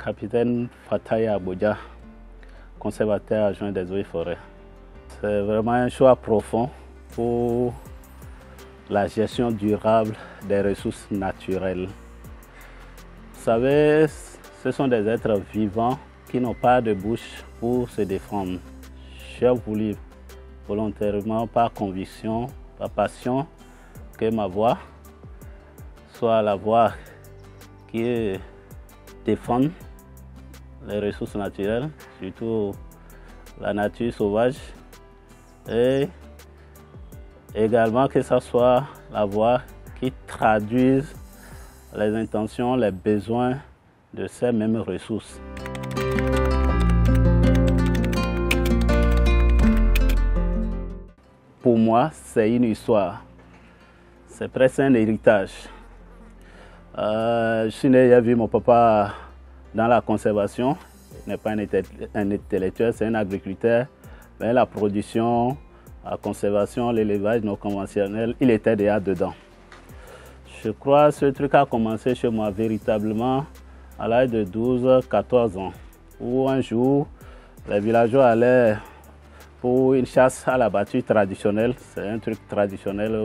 Capitaine Fataya Aboudia, conservateur adjoint des eaux et forêts. C'est vraiment un choix profond pour la gestion durable des ressources naturelles. Vous savez, ce sont des êtres vivants qui n'ont pas de bouche pour se défendre. J'ai voulu volontairement, par conviction, par passion, que ma voix soit la voix qui défend les ressources naturelles, surtout la nature sauvage, et également que ce soit la voix qui traduise les intentions, les besoins de ces mêmes ressources. Pour moi, c'est une histoire. C'est presque un héritage. Je suis né, j'ai vu mon papa dans la conservation. Il n'est pas un intellectuel, c'est un agriculteur. Mais la production, la conservation, l'élevage non conventionnel, il était déjà dedans. Je crois que ce truc a commencé chez moi véritablement à l'âge de 12-14 ans. Où un jour, les villageois allaient pour une chasse à la battue traditionnelle. C'est un truc traditionnel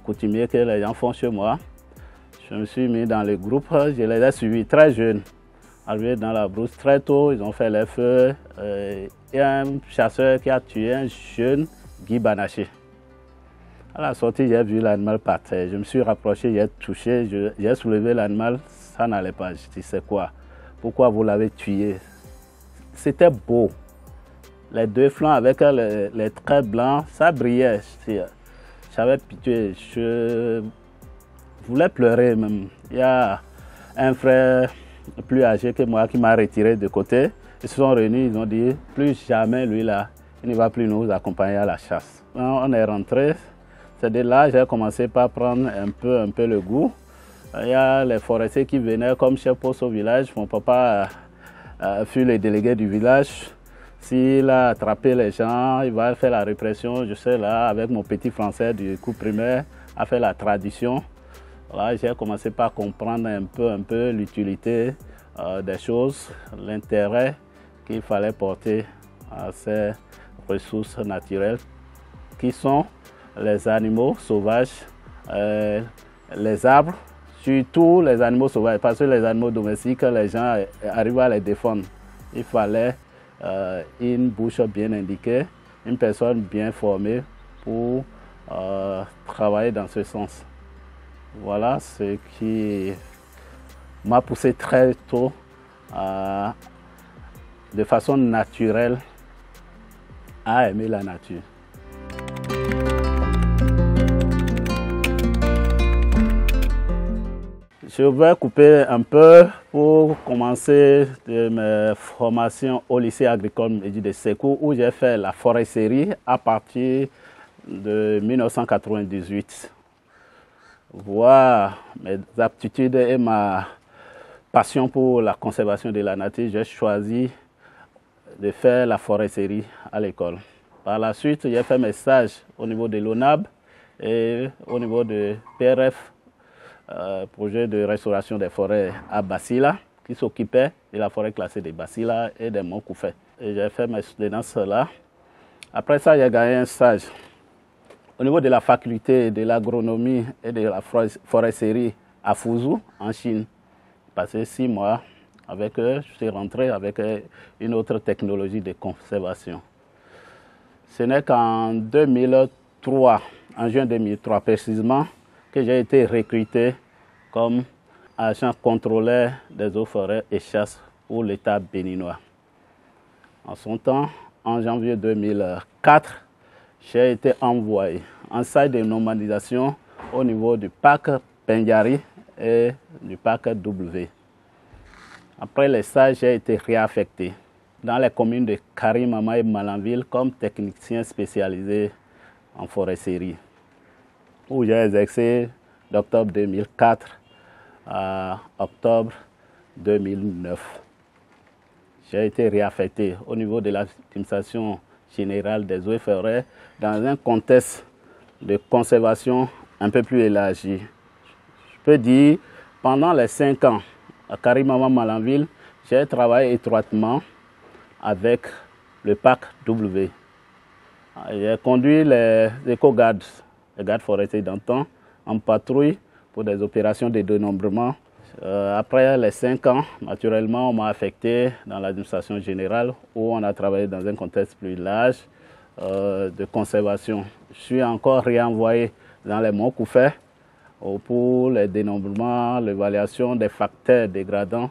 coutumier que les gens font chez moi. Je me suis mis dans le groupe, je les ai suivis très jeunes. Arrivés dans la brousse très tôt, ils ont fait les feux. Il y a un chasseur qui a tué un jeune Guy Banaché. À la sortie, j'ai vu l'animal par terre. Je me suis rapproché, j'ai touché, j'ai soulevé l'animal, ça n'allait pas. Je dis, c'est quoi? Pourquoi vous l'avez tué? C'était beau. Les deux flancs avec les traits blancs, ça brillait. J'avais pitié, je voulais pleurer même. Il y a un frère plus âgé que moi qui m'a retiré de côté. Ils se sont réunis, ils ont dit, plus jamais lui là, il ne va plus nous accompagner à la chasse. On est rentré. C'est de là que j'ai commencé par prendre un peu le goût. Il y a les forestiers qui venaient comme chef poste au village. Mon papa fut le délégué du village. S'il a attrapé les gens, il va faire la répression. Je sais là, avec mon petit français du cours primaire, a fait la tradition. Là, j'ai commencé par comprendre un peu l'utilité des choses, l'intérêt qu'il fallait porter à ces ressources naturelles qui sont les animaux sauvages, les arbres, surtout les animaux sauvages, parce que les animaux domestiques, les gens arrivent à les défendre. Il fallait une bouche bien indiquée, une personne bien formée pour travailler dans ce sens. Voilà ce qui m'a poussé très tôt, de façon naturelle, à aimer la nature. Je vais couper un peu pour commencer mes formations au lycée agricole de Sékou, où j'ai fait la foresterie à partir de 1998. Voir mes aptitudes et ma passion pour la conservation de la nature, j'ai choisi de faire la foresterie à l'école. Par la suite, j'ai fait mes stages au niveau de l'ONAB et au niveau de PRF, projet de restauration des forêts à Basila, qui s'occupait de la forêt classée de Basila et des Monts Koufé. Et j'ai fait mes soutenances là. Après ça, j'ai gagné un stage au niveau de la faculté de l'agronomie et de la foresterie à Fuzhou, en Chine. J'ai passé 6 mois avec eux. Je suis rentré avec une autre technologie de conservation. Ce n'est qu'en 2003, en juin 2003 précisément, que j'ai été recruté comme agent contrôleur des eaux, forêts et chasse pour l'État béninois. En son temps, en janvier 2004, j'ai été envoyé en stage de nomadisation au niveau du parc Pendiari et du parc W. Après les stages, j'ai été réaffecté dans les communes de Karimama et Malanville comme technicien spécialisé en foresterie, où j'ai exercé d'octobre 2004 à octobre 2009. J'ai été réaffecté au niveau de l'administration générale des eaux et forêts dans un contexte de conservation un peu plus élargi. Je peux dire, pendant les 5 ans à Karimama Malanville, j'ai travaillé étroitement avec le PAC W. J'ai conduit les éco-gardes, les gardes forestiers d'antan, en patrouille pour des opérations de dénombrement. Après les 5 ans, naturellement, on m'a affecté dans l'administration générale où on a travaillé dans un contexte plus large de conservation. Je suis encore réenvoyé dans les monts Koufé pour les dénombrements, l'évaluation des facteurs dégradants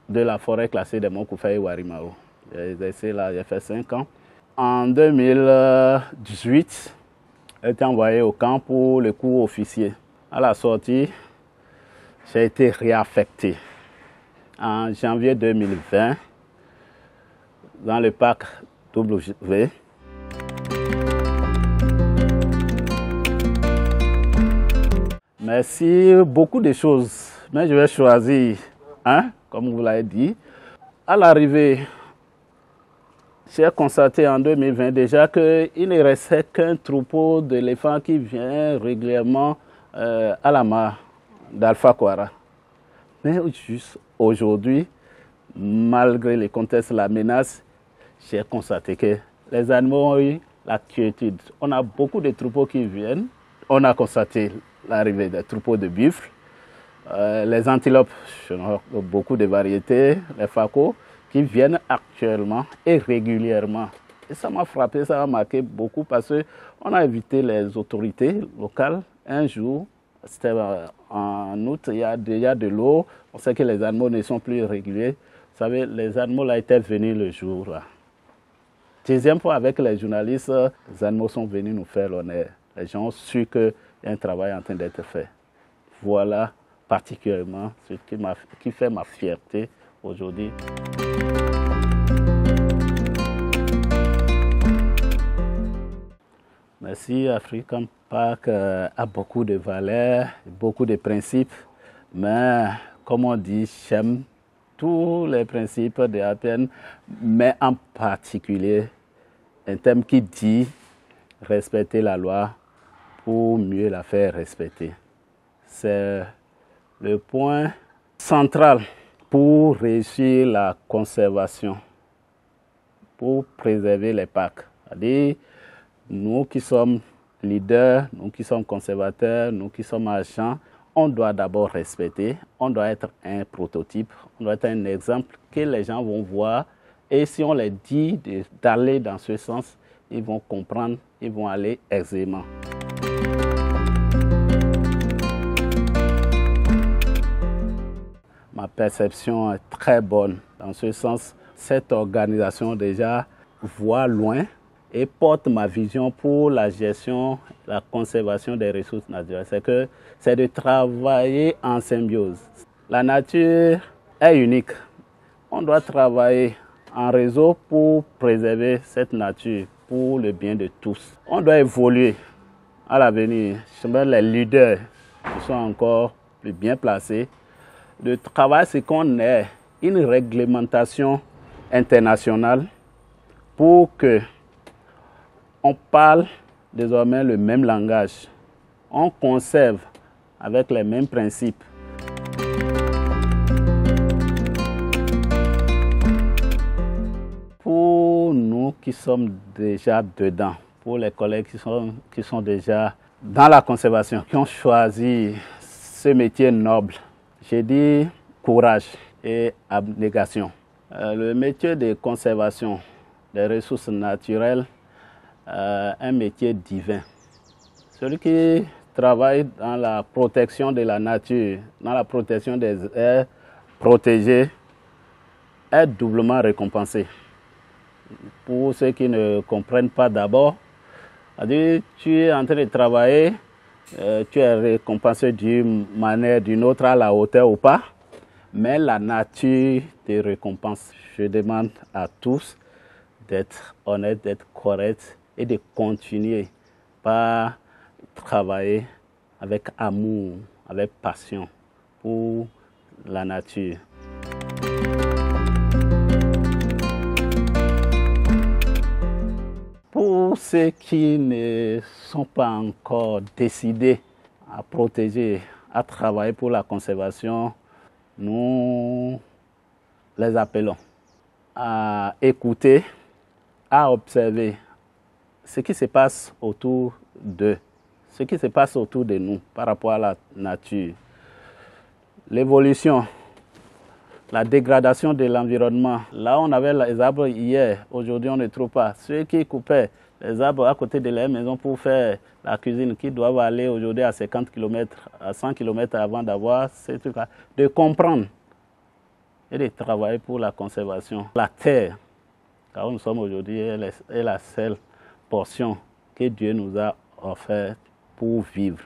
de la forêt classée des monts Koufé et Warimao. J'ai fait 5 ans. En 2018, j'ai été envoyé au camp pour le cours officier. À la sortie, j'ai été réaffecté en janvier 2020 dans le PAC W. Merci, beaucoup de choses, mais je vais choisir, comme vous l'avez dit. À l'arrivée, j'ai constaté en 2020 déjà qu'il ne restait qu'un troupeau d'éléphants qui vient régulièrement à la mare d'Alpha Kouara. Mais juste aujourd'hui, malgré les contextes, la menace, j'ai constaté que les animaux ont eu la quiétude. On a beaucoup de troupeaux qui viennent. On a constaté l'arrivée des troupeaux de buffles, les antilopes, beaucoup de variétés, les facos, qui viennent actuellement et régulièrement. Et ça m'a frappé, ça m'a marqué beaucoup parce qu'on a invité les autorités locales un jour, c'était en août, il y a déjà de l'eau, on sait que les animaux ne sont plus réguliers. Vous savez, les animaux là étaient venus le jour-là. Deuxième fois avec les journalistes, les animaux sont venus nous faire l'honneur. Les gens ont su qu'il y a un travail en train d'être fait. Voilà particulièrement ce qui fait ma fierté aujourd'hui. Merci, African Park a beaucoup de valeurs, beaucoup de principes, mais comme on dit, j'aime tous les principes de APN, mais en particulier un thème qui dit respecter la loi pour mieux la faire respecter. C'est le point central pour réussir la conservation, pour préserver les parcs. C'est-à-dire, nous qui sommes leaders, nous qui sommes conservateurs, nous qui sommes agents, on doit d'abord respecter, on doit être un prototype, on doit être un exemple que les gens vont voir. Et si on les dit d'aller dans ce sens, ils vont comprendre, ils vont aller aisément. Ma perception est très bonne. Dans ce sens, cette organisation déjà voit loin et porte ma vision pour la gestion, la conservation des ressources naturelles. C'est de travailler en symbiose. La nature est unique. On doit travailler en réseau pour préserver cette nature, pour le bien de tous. On doit évoluer à l'avenir. Les leaders qui sont encore plus bien placés. Le travail, c'est qu'on ait une réglementation internationale pour que on parle désormais le même langage. On conserve avec les mêmes principes. Pour nous qui sommes déjà dedans, pour les collègues qui sont déjà dans la conservation, qui ont choisi ce métier noble, j'ai dit courage et abnégation. Le métier de conservation des ressources naturelles, un métier divin. Celui qui travaille dans la protection de la nature, dans la protection des aires protégées, est doublement récompensé. Pour ceux qui ne comprennent pas d'abord, tu es en train de travailler, tu es récompensé d'une manière, d'une autre, à la hauteur ou pas, mais la nature te récompense. Je demande à tous d'être honnêtes, d'être corrects et de continuer par travailler avec amour, avec passion pour la nature. Pour ceux qui ne sont pas encore décidés à protéger, à travailler pour la conservation, nous les appelons à écouter, à observer ce qui se passe autour d'eux, ce qui se passe autour de nous par rapport à la nature. L'évolution, la dégradation de l'environnement. Là, on avait les arbres hier, aujourd'hui, on ne trouve pas. Ceux qui coupaient les arbres à côté de leur maison pour faire la cuisine, qui doivent aller aujourd'hui à 50 km, à 100 km avant d'avoir ces trucs-là, de comprendre et de travailler pour la conservation. La terre, car nous sommes aujourd'hui, est la seule portion que Dieu nous a offerte pour vivre.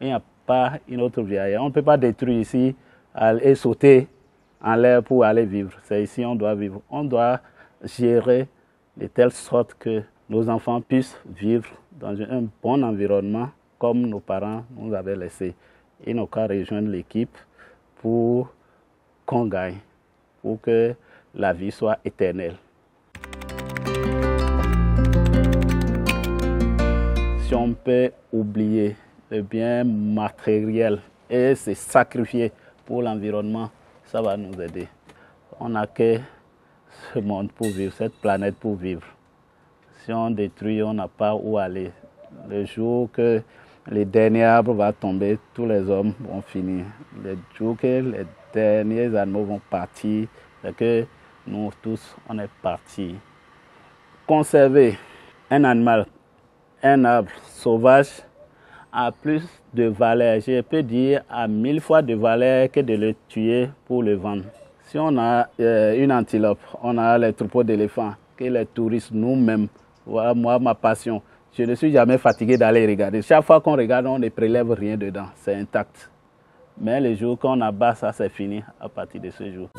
Il n'y a pas une autre vie ailleurs. On ne peut pas détruire ici et sauter en l'air pour aller vivre. C'est ici qu'on doit vivre. On doit gérer de telle sorte que nos enfants puissent vivre dans un bon environnement comme nos parents nous avaient laissé. Et nous qu'à rejoindre l'équipe pour qu'on gagne, pour que la vie soit éternelle. Si on peut oublier le bien matériel et se sacrifier pour l'environnement, ça va nous aider. On n'a que ce monde pour vivre, cette planète pour vivre. Si on détruit, on n'a pas où aller. Le jour que les derniers arbres vont tomber, tous les hommes vont finir. Le jour que les derniers animaux vont partir, c'est que nous tous, on est partis. Conserver un animal, un arbre sauvage a plus de valeur, je peux dire à 1000 fois de valeur que de le tuer pour le vendre. Si on a une antilope, on a les troupeaux d'éléphants, que les touristes nous-mêmes, voilà moi ma passion. Je ne suis jamais fatigué d'aller regarder. Chaque fois qu'on regarde, on ne prélève rien dedans, c'est intact. Mais le jour qu'on abat, ça c'est fini à partir de ce jour.